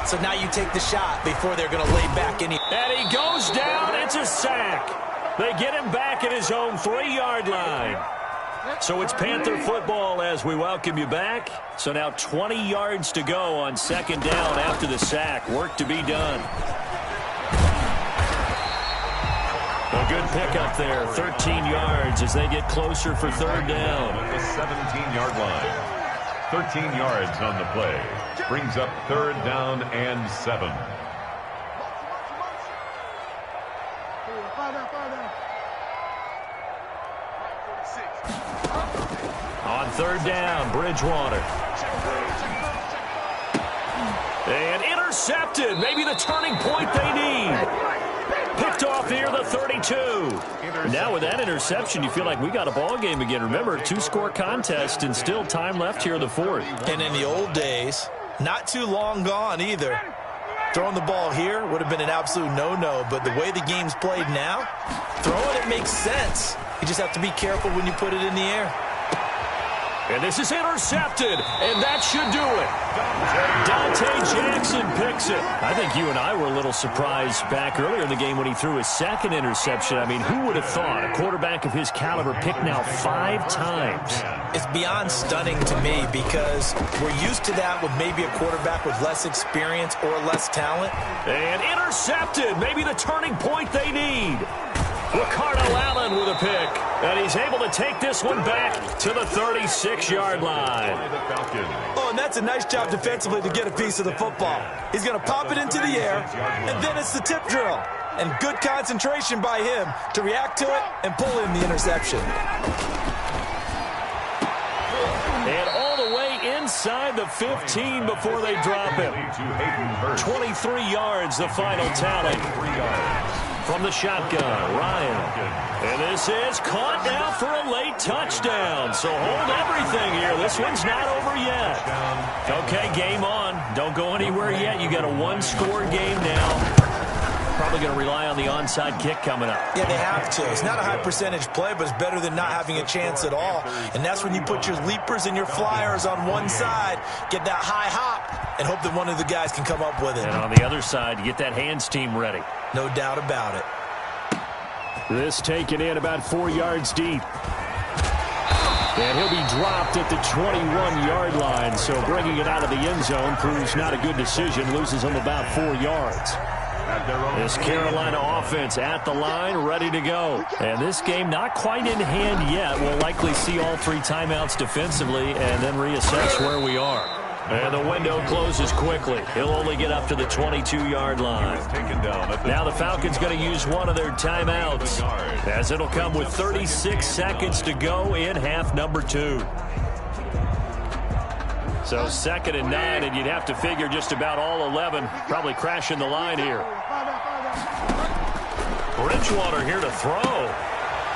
So now you take the shot before they're going to lay back any. And he goes down. It's a sack. They get him back at his own 3-yard line. So it's Panther football as we welcome you back. So now 20 yards to go on second down after the sack. Work to be done. A good pickup there. 13 yards as they get closer for third down. At the 17-yard line. 13 yards on the play. Brings up third down and 7. On third down, Bridgewater. And intercepted. Maybe the turning point they need. Picked off here, the 32. Now with that interception, you feel like we got a ball game again. Remember, 2-score contest and still time left here in the fourth. And in the old days, not too long gone either. Throwing the ball here would have been an absolute no-no, but the way the game's played now, throwing it makes sense. You just have to be careful when you put it in the air. And this is intercepted, and that should do it. Dante Jackson picks it. I think you and I were a little surprised back earlier in the game when he threw his second interception. I mean, who would have thought a quarterback of his caliber picked now 5 times? It's beyond stunning to me because we're used to that with maybe a quarterback with less experience or less talent. And intercepted, maybe the turning point they need. Ricardo Allen with a pick. And he's able to take this one back to the 36-yard line. Oh, and that's a nice job defensively to get a piece of the football. He's going to pop it into the air, and then it's the tip drill. And good concentration by him to react to it and pull in the interception. And all the way inside the 15 before they drop him. 23 yards, the final tally. From the shotgun, Ryan. And this is caught now for a late touchdown. So hold everything here. This one's not over yet. Okay, game on. Don't go anywhere yet. You got a 1-score game now. Probably going to rely on the onside kick coming up. Yeah, they have to. It's not a high percentage play, but it's better than not having a chance at all. And that's when you put your leapers and your flyers on one side, get that high hop, and hope that one of the guys can come up with it. And on the other side, get that hands team ready. No doubt about it. This taken in about 4 yards deep. And he'll be dropped at the 21-yard line. So bringing it out of the end zone proves not a good decision. Loses him about 4 yards. This Carolina offense at the line, ready to go. And this game not quite in hand yet. We'll likely see all 3 timeouts defensively and then reassess where we are. And the window closes quickly. He'll only get up to the 22-yard line. Now the Falcons going to use one of their timeouts, as it'll come with 36 seconds to go in half number 2. So 2nd and 9, and you'd have to figure just about all 11 probably crashing the line here. Bridgewater here to throw.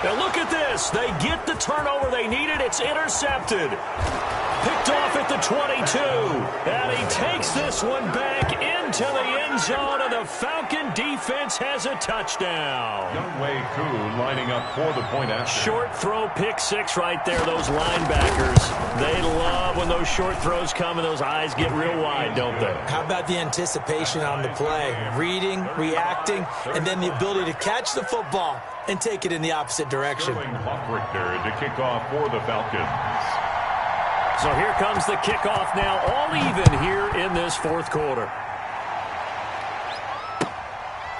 Now look at this. They get the turnover they needed. It's intercepted. Picked off at the 22. And he takes this one back into the end zone, and the Falcon defense has a touchdown. Youngway Koo lining up for the point after. Short throw, pick 6 right there. Those linebackers, they love when those short throws come and those eyes get real wide, don't they? How about the anticipation on the play? Reading, reacting, and then the ability to catch the football and take it in the opposite direction. Hawk-Richter to kick off for the Falcons. So here comes the kickoff now, all even here in this fourth quarter.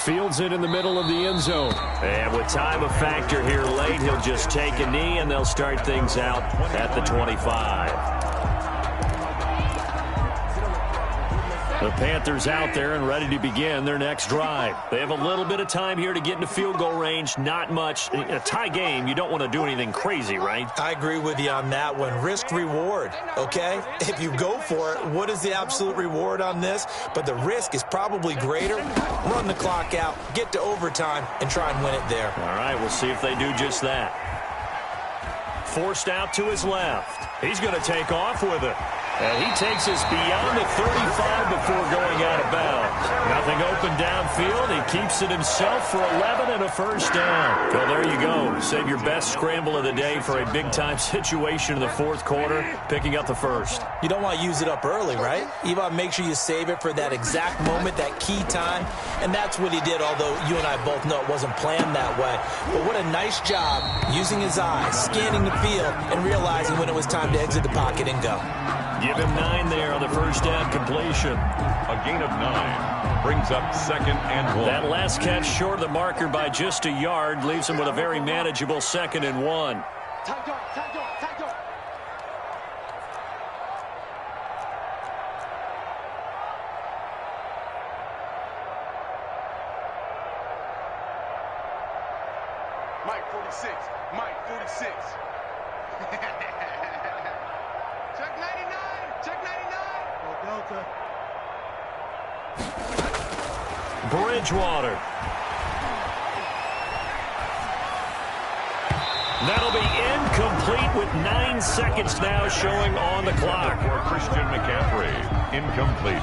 Fields it in the middle of the end zone. And with time a factor here late, he'll just take a knee, and they'll start things out at the 25. The Panthers out there and ready to begin their next drive. They have a little bit of time here to get into field goal range. Not much. In a tie game, you don't want to do anything crazy, right? I agree with you on that one. Risk-reward, okay? If you go for it, what is the absolute reward on this? But the risk is probably greater. Run the clock out, get to overtime, and try and win it there. All right, we'll see if they do just that. forced out to his left. He's going to take off with it. And he takes us beyond the 35 before going out of bounds. Nothing open downfield. He keeps it himself for 11 and a first down. Well, there you go. Save your best scramble of the day for a big-time situation in the fourth quarter, picking up the first. You don't want to use it up early, right? You want to make sure you save it for that exact moment, that key time. And that's what he did, although you and I both know it wasn't planned that way. But what a nice job using his eyes, scanning the field, and realizing when it was time to exit the pocket and go. Give him 9 there on the first down completion. A gain of 9 brings up 2nd and 1. That last catch short of the marker by just a yard leaves him with a very manageable 2nd and 1. Mike 46. Mike 46. Check 99. Check 99. Oh, Delta. Bridgewater. That'll be incomplete with 9 seconds now showing on the clock. For Christian McCaffrey, incomplete.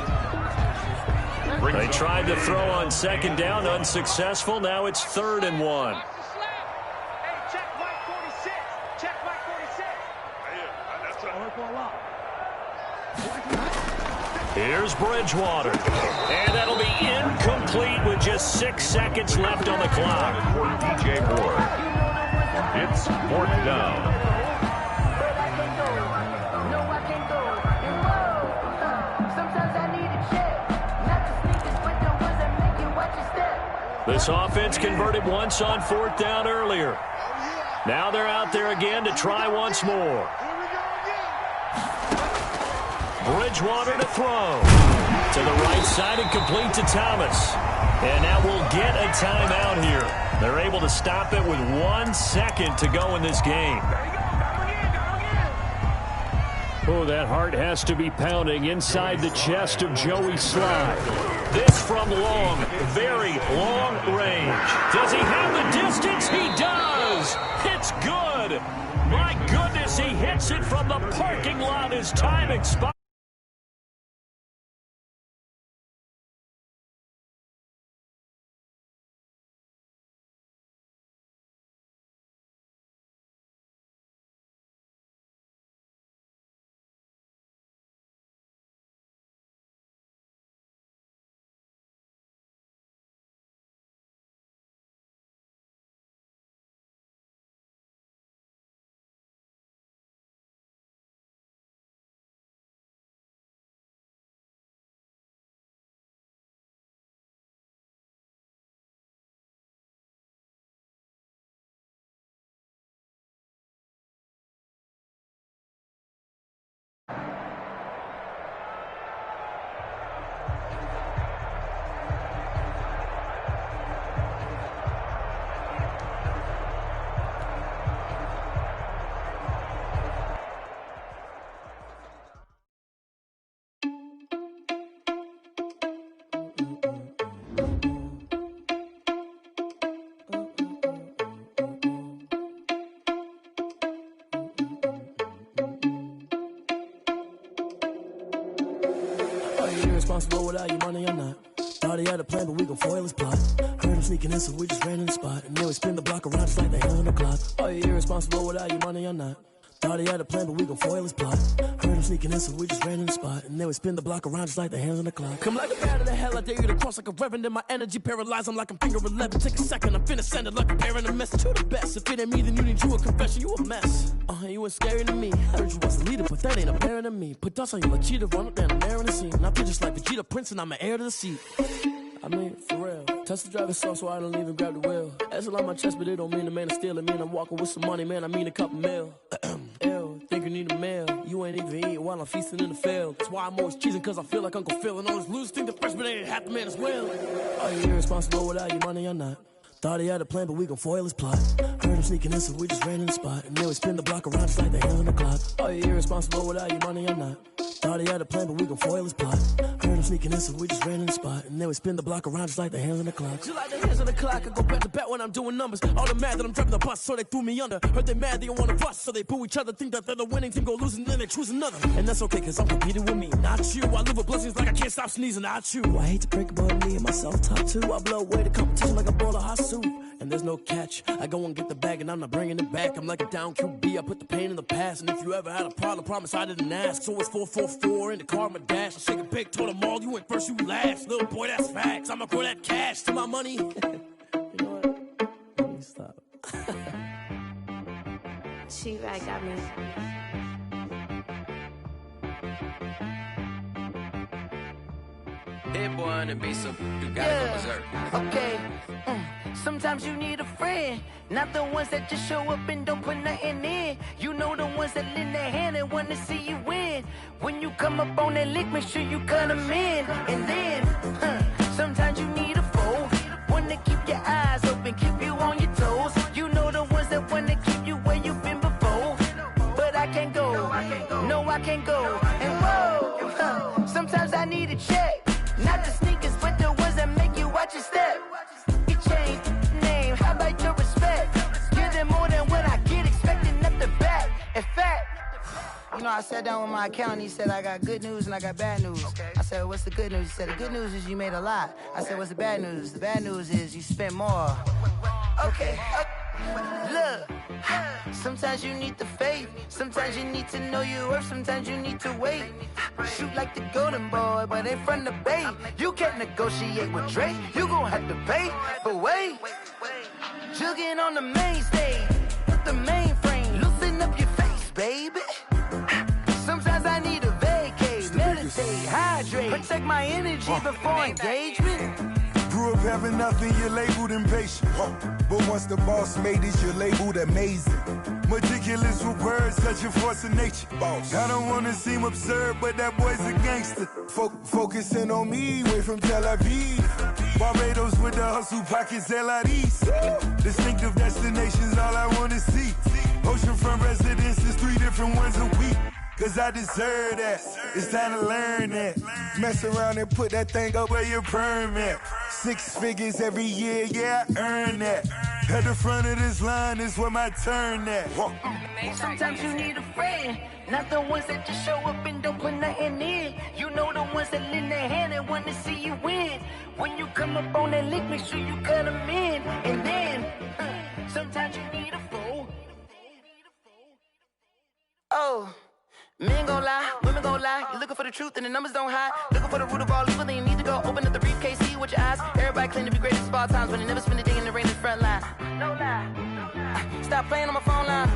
They tried to throw on 2nd down, unsuccessful. Now it's 3rd and 1. Hey, check Mike 46. Check Mike 46. That's Here's Bridgewater. And that'll be incomplete with just 6 seconds left on the clock. For DJ Moore. It's 4th down. This offense converted once on 4th down earlier. Now they're out there again to try once more. Bridgewater to throw. To the right side and complete to Thomas. And now we'll get a timeout here. They're able to stop it with 1 second to go in this game. Oh, that heart has to be pounding inside the chest of Joey Slye. This from long, very long range. Does he have the distance? He does! It's good! My goodness, he hits it from the parking lot as time expires. Irresponsible without your money or not. Thought he had a plan, but we gon' foil his plot. Heard him sneaking in, so we just ran in the spot. And then we spin the block around just like the hand on the clock. Are you irresponsible without your money or not? Thought he had a plan, but we gon' foil his plot. Heard him sneaking in, so we just ran in the spot. And then we spin the block around just like the hands on the clock. Come like a bat of the hell, I dare you to cross like a reverend. In my energy paralyzed, I'm like I'm finger 11. Take a second, I'm finna send it like a parent a message to the best. If it ain't me, then you need you a confession, you a mess. You ain't scary to me. Heard you was a leader, but that ain't apparent to me. Put dust on you like cheetah, run up down the air in the scene. Now I just like Vegeta Prince, and I'm an heir to the seat. I mean, for real. Touch the driver's soft, so I don't even grab the wheel. That's on my chest, but it don't mean the man is stealing. Man, I'm walking with some money, man, I mean a couple mil. Ew, think you need a meal. You ain't even eating while I'm feasting in the field. That's why I'm always cheesing, cause I feel like Uncle Phil. And all this losers think the freshman ain't half the man as well. Are you irresponsible without your money or not? Thought he had a plan, but we gon' foil his plot. Heard him sneaking in, so we just ran in the spot. And then we spin the block around just like the hands on the clock. Are you irresponsible without your money or not? Thought he had a plan, but we gon' foil his plot. Heard him sneaking in, so we just ran in the spot. And then we spin the block around just like the hands on the clock. Just like the hands on the clock, I go back to back when I'm doing numbers. All the mad that I'm driving the bus, so they threw me under. Heard they mad, they don't wanna bust, so they boo each other. Think that they're the winning team, go losing, then they choose another. And that's okay, cause I'm competing with me, not you. I live with blessings like I can't stop sneezing, not you. I hate to break about me and myself top two. I blow away the competition like a bowl of hot soup. And there's no catch, I go and get the bag and I'm not bringing it back. I'm like a down QB, I put the pain in the past. And if you ever had a problem, promise I didn't ask. So it's 444 in the car, my dash. I shake a big, told them all, you went first, you last. Little boy, that's facts, I'ma grow that cash to my money. You know what? Let me stop. She-Rag got me. Hit boy on the beat, so you gotta go berserk. Okay. Sometimes you need a friend, not the ones that just show up and don't put nothing in. You know the ones that lend their hand and wanna see you win. When you come up on that lick, make sure you cut them in. And then, sometimes you need a foe, one to keep your eyes open, keep you on your toes. You know the ones that wanna keep you where you've been before. But I can't go, no I can't go. And whoa, sometimes I need a check, not the sneakers, but the ones that make you watch your step. Change name, how about your respect? Give them more than what I get, expecting at the back. In fact, you know, I sat down with my accountant, he said I got good news and I got bad news. I said, what's the good news? He said, the good news is you made a lot. I said, what's the bad news? The bad news is you spent more. Okay, look, sometimes you need the faith, sometimes you need to know your worth, sometimes you need to wait. Shoot like the golden boy, but ain't from the bay. You can't negotiate with Drake, you gon' have to pay. But wait, jugging on the main stage, with the mainframe, loosen up your face, baby. Sometimes I need a vacate, meditate, hydrate, protect my energy before engagement. Grew up having nothing, you're labeled impatient. But once the boss made it, you're labeled amazing. Meticulous with words, such a force of nature. I don't wanna seem absurd, but that boy's a gangster. Focusing on me, way from Tel Aviv. Barbados with the hustle pockets, LIDs. Distinctive destinations, all I wanna see. Oceanfront residences, 3 different ones a week. Cause I deserve that, it's time to learn that. Mess around and put that thing up where your permit. 6 figures every year, yeah, I earn that. At the front of this line is where my turn at. Sometimes you need a friend, not the ones that just show up and don't put nothing in. You know the ones that lend their hand and wanna see you win. When you come up on that lick, make sure you cut them in. And then, sometimes you need a fool. Oh. Men gon' lie, women gon' lie. You're looking for the truth and the numbers don't hide. Looking for the root of all evil, then you need to go open up the briefcase, see with your eyes. Everybody claim to be greatest of all times, but they never spend a day in the rain in the front line. No lie, stop playing on my phone line.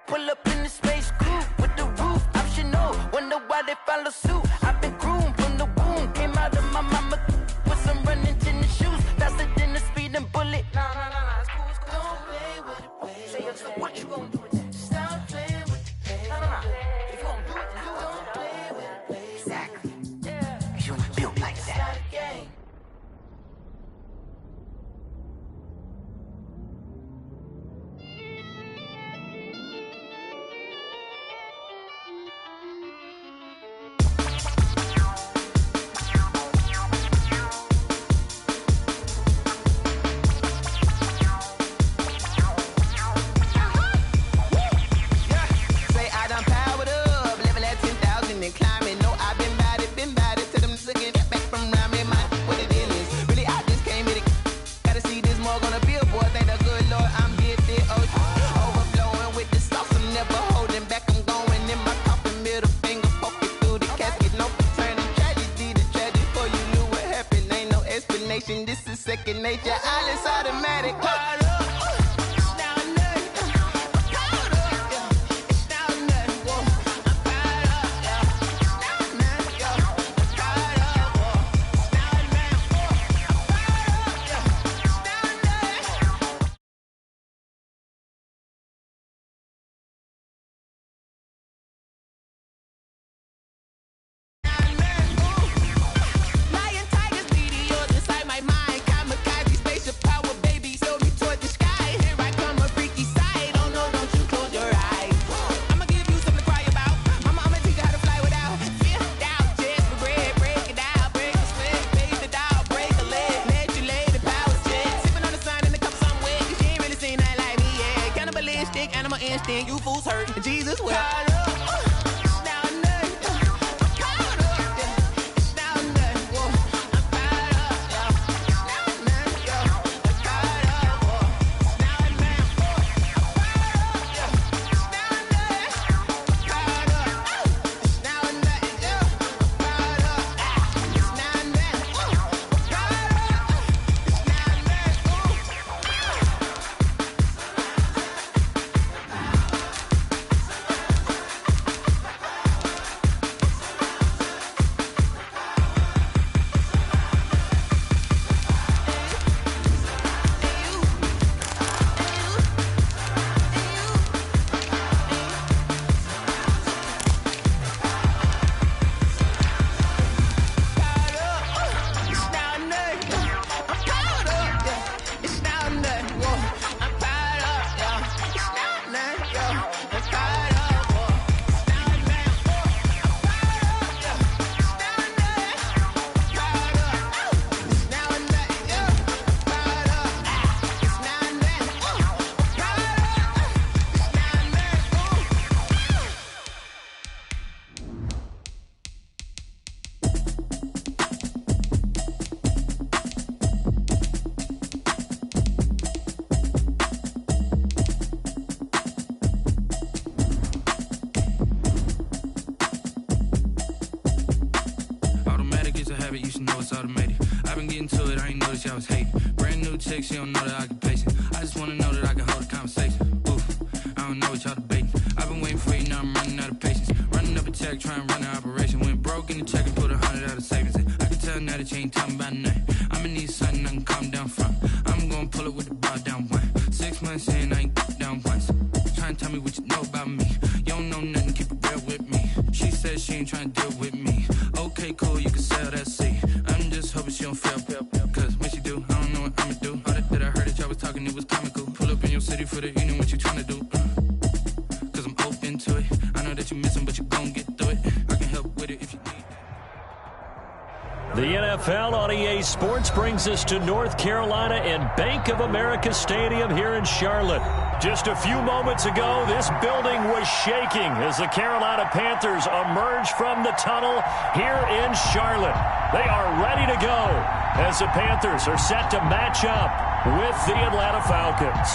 Pull up in the space coupe with the roof optional. Wonder why they follow suit. I've been groomed from the womb, came out of my mama with some running tennis shoes, faster than the speeding bullet. No, it's cool, it's cool. Don't play with it, baby. Say what you gon' do with that? Stop playing. If you gon' do it, then you don't play with it, baby. Exactly. Cause you ain't built like that. This is second nature, all is automatic. Lion, tigers, meteors inside my mind. Kamikaze, spaceship power, baby. Sold me toward the this way. She don't know that I can pace it. I just wanna know that I can hold a conversation. Oof, I don't know what y'all debating. I've been waiting for you, now I'm running out of patience. Running up a check, trying to run an operation. Went broke in the check and put 100 out of savings in. I can tell now that you ain't talking about nothing. I'ma need something I can calm down from. I'm gonna pull it with the bar down one. 6 months in, I ain't down once. Trying to tell me what you know about me. You don't know nothing, keep it real with me. She said she ain't trying to deal with me. Okay, cool, you can sell that seat. I'm just hoping she don't fail. Cause when she do, I don't know what I'ma do. All that I heard that y'all was talking, it was comical. Pull up in your city for the evening, what you trying to do? Cause I'm open to it. I know that you missing, but you gon' get through it. I can help with it if you need. The NFL on EA Sports brings us to North Carolina and Bank of America Stadium here in Charlotte. Just a few moments ago, this building was shaking as the Carolina Panthers emerged from the tunnel here in Charlotte. They are ready to go as the Panthers are set to match up with the Atlanta Falcons.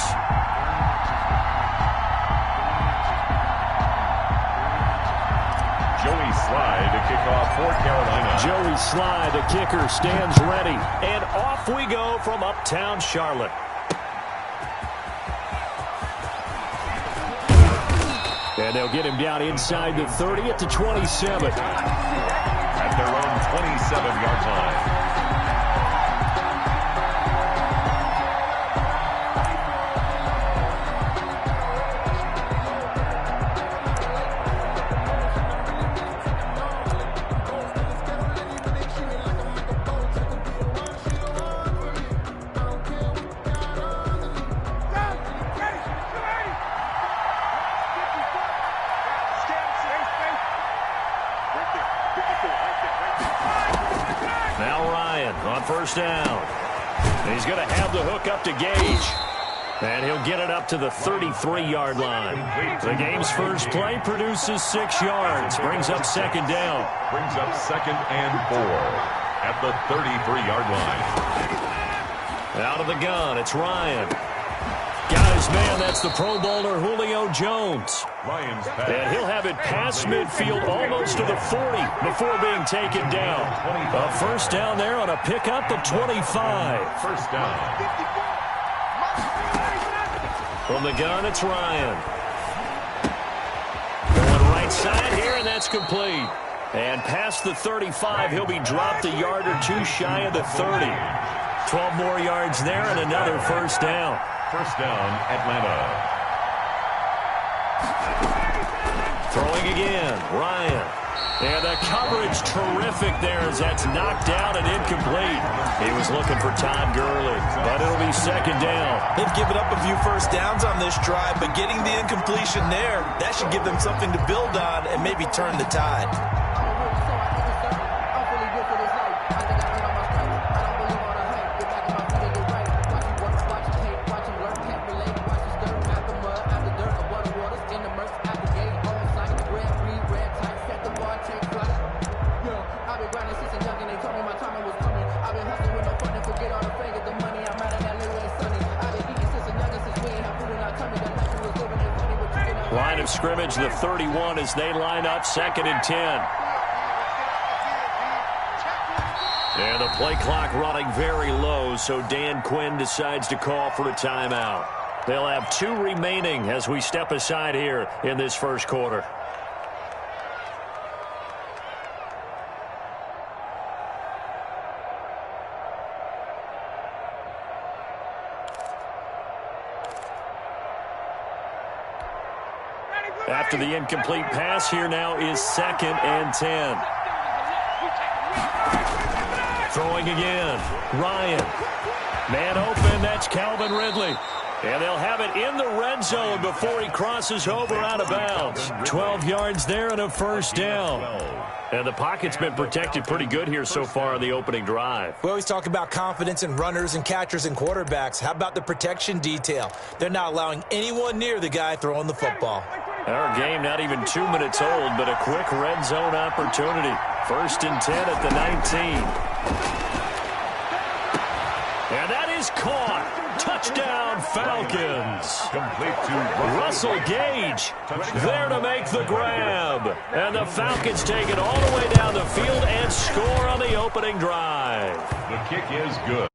Joey Slye to kick off for Carolina. Joey Slye, the kicker, stands ready. And off we go from uptown Charlotte. And they'll get him down inside the 30 at the 27. At their own 27-yard line. First down. He's going to have the hook up to Gage. And he'll get it up to the 33-yard line. The game's first play produces 6 yards. Brings up second down. Brings up 2nd and 4 at the 33-yard line. Out of the gun, it's Ryan. Got his man, that's the Pro Bowler Julio Jones. Ryan's pass. And he'll have it past midfield almost to the 40 before being taken down. A first down there on a pickup at 25. First down. From the gun, it's Ryan. Going right side here, and that's complete. And past the 35, he'll be dropped a yard or two shy of the 30. 12 more yards there and another first down. First down, Atlanta. Throwing again, Ryan. And the coverage terrific there as that's knocked down and incomplete. He was looking for Todd Gurley, but it'll be second down. They've given up a few first downs on this drive, but getting the incompletion there, that should give them something to build on and maybe turn the tide. of scrimmage, the 31, as they line up 2nd and 10. And the play clock running very low, so Dan Quinn decides to call for a timeout. They'll have 2 remaining as we step aside here in this first quarter. After the incomplete pass, here now is 2nd and 10. Throwing again. Ryan. Man open. That's Calvin Ridley. And they'll have it in the red zone before he crosses over out of bounds. 12 yards there and a first down. And the pocket's been protected pretty good here so far on the opening drive. We always talk about confidence in runners and catchers and quarterbacks. How about the protection detail? They're not allowing anyone near the guy throwing the football. Our game not even 2 minutes old, but a quick red zone opportunity. 1st and 10 at the 19. And that is caught. Touchdown, Falcons. Complete to Russell Gage there to make the grab. And the Falcons take it all the way down the field and score on the opening drive. The kick is good.